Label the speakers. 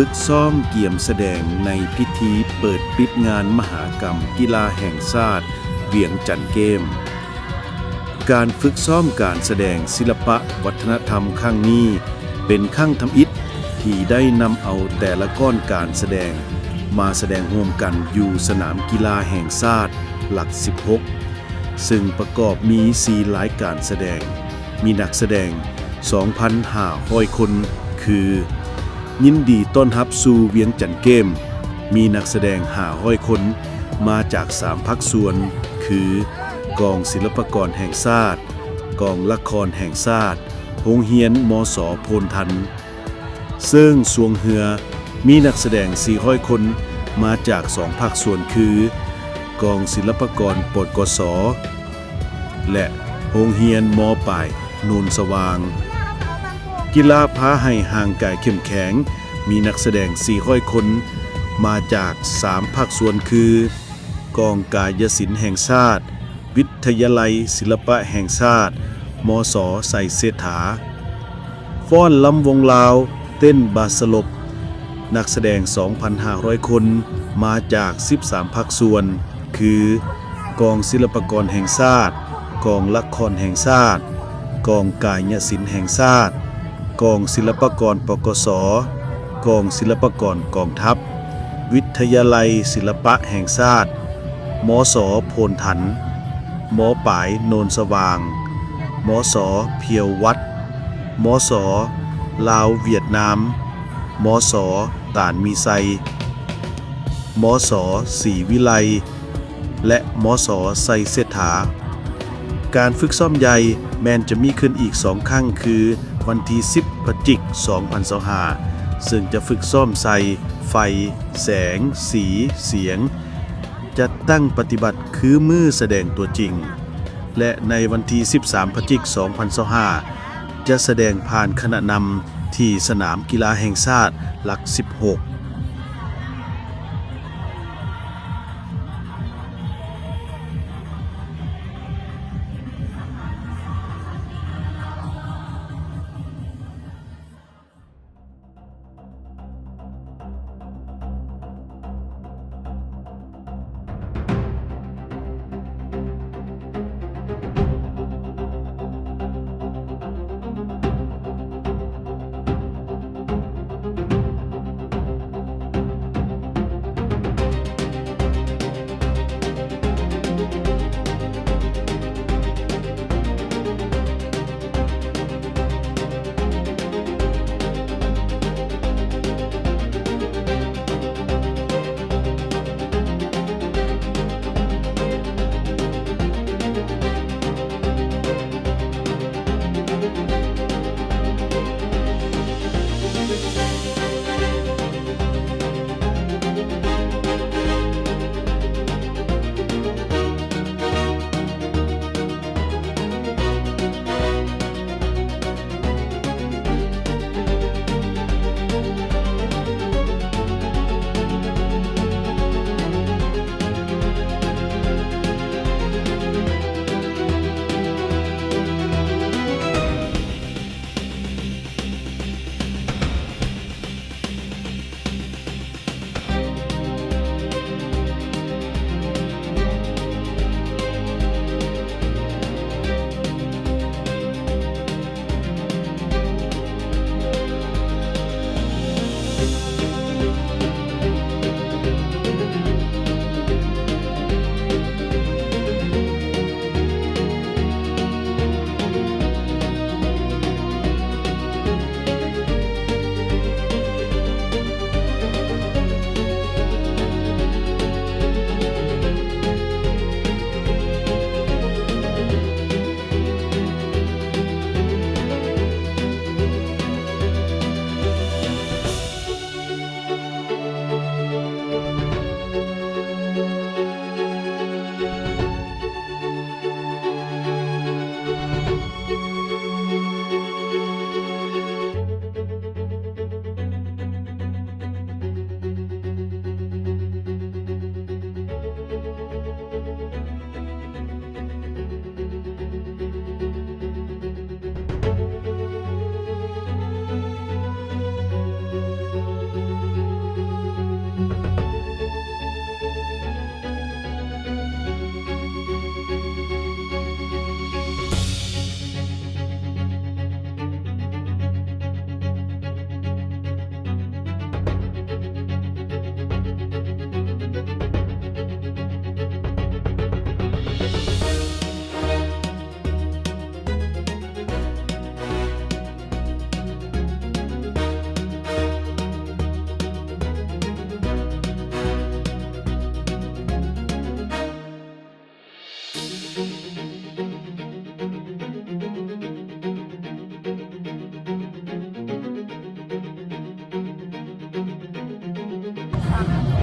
Speaker 1: ฝึกซ้อมเกี่ยมแสดงในพิธีเปิดปิดงานมหกรรมกีฬาแห่งชาติเวียงจันทน์เกมการฝึกซ้อมการแสดงศิลปะวัฒนธรรมครั้งนี้เป็นครั้งทำอิฐที่ได้นำเอาแต่ละก้อนการแสดงมาแสดงร่วมกันอยู่สนามกีฬาแห่งชาติหลัก 16ซึ่งประกอบมี4รายการแสดงมีนักแสดง 2,500 คนคือยินดีต้อนรับสู่เวียงจันทน์เกมมีนักแสดง500 คนมาจาก3ภาคส่วนคือกองศิลปากรแห่งชาติกองละครแห่งชาติโรงเรียนมส.โพนทันซึ่งสวงเหือมีนักแสดง400 คนมาจาก2ภาคส่วนคือกองศิลปากรปกส.และโรงเรียนม.ปลายโนนสว่างกีฬาพาให้ห่างกายเข้มแข็งมีนักแสดง400 คนมาจาก3ภาคส่วนคือกองกายศิลป์แห่งชาติวิทยาลัยศิลปะแห่งชาติมส.ไสเศรษฐาฟ้อนลำวงลาวเต้นบาสลบนักแสดง 2,500 คนมาจาก13ภาคส่วนคือกองศิลปากรแห่งชาติกองละครแห่งชาติกองกายศิลป์แห่งชาติกองศิลปากรปกส.กองศิลปากรกองทัพวิทยาลัยศิลปะแห่งชาติมส.โพนทันม.ปลายโนนสว่างมส.เพียววัดมส.ลาวเวียดนามมส.ตานมีไซมส.ศรีวิไลและมส.ไสเศรษฐาการฝึกซ้อมใหญ่แม้นจะมีขึ้นอีก2ครั้งคือวันที่10พฤศจิกายน2025ซึ่งจะฝึกซ้อมใส่ไฟแสงสีเสียงจะตั้งปฏิบัติคือมือแสดงตัวจริงและในวันที่13พฤศจิกายน2025จะแสดงผ่านคณะนำที่สนามกีฬาแห่งชาติหลัก 16
Speaker 2: ครับ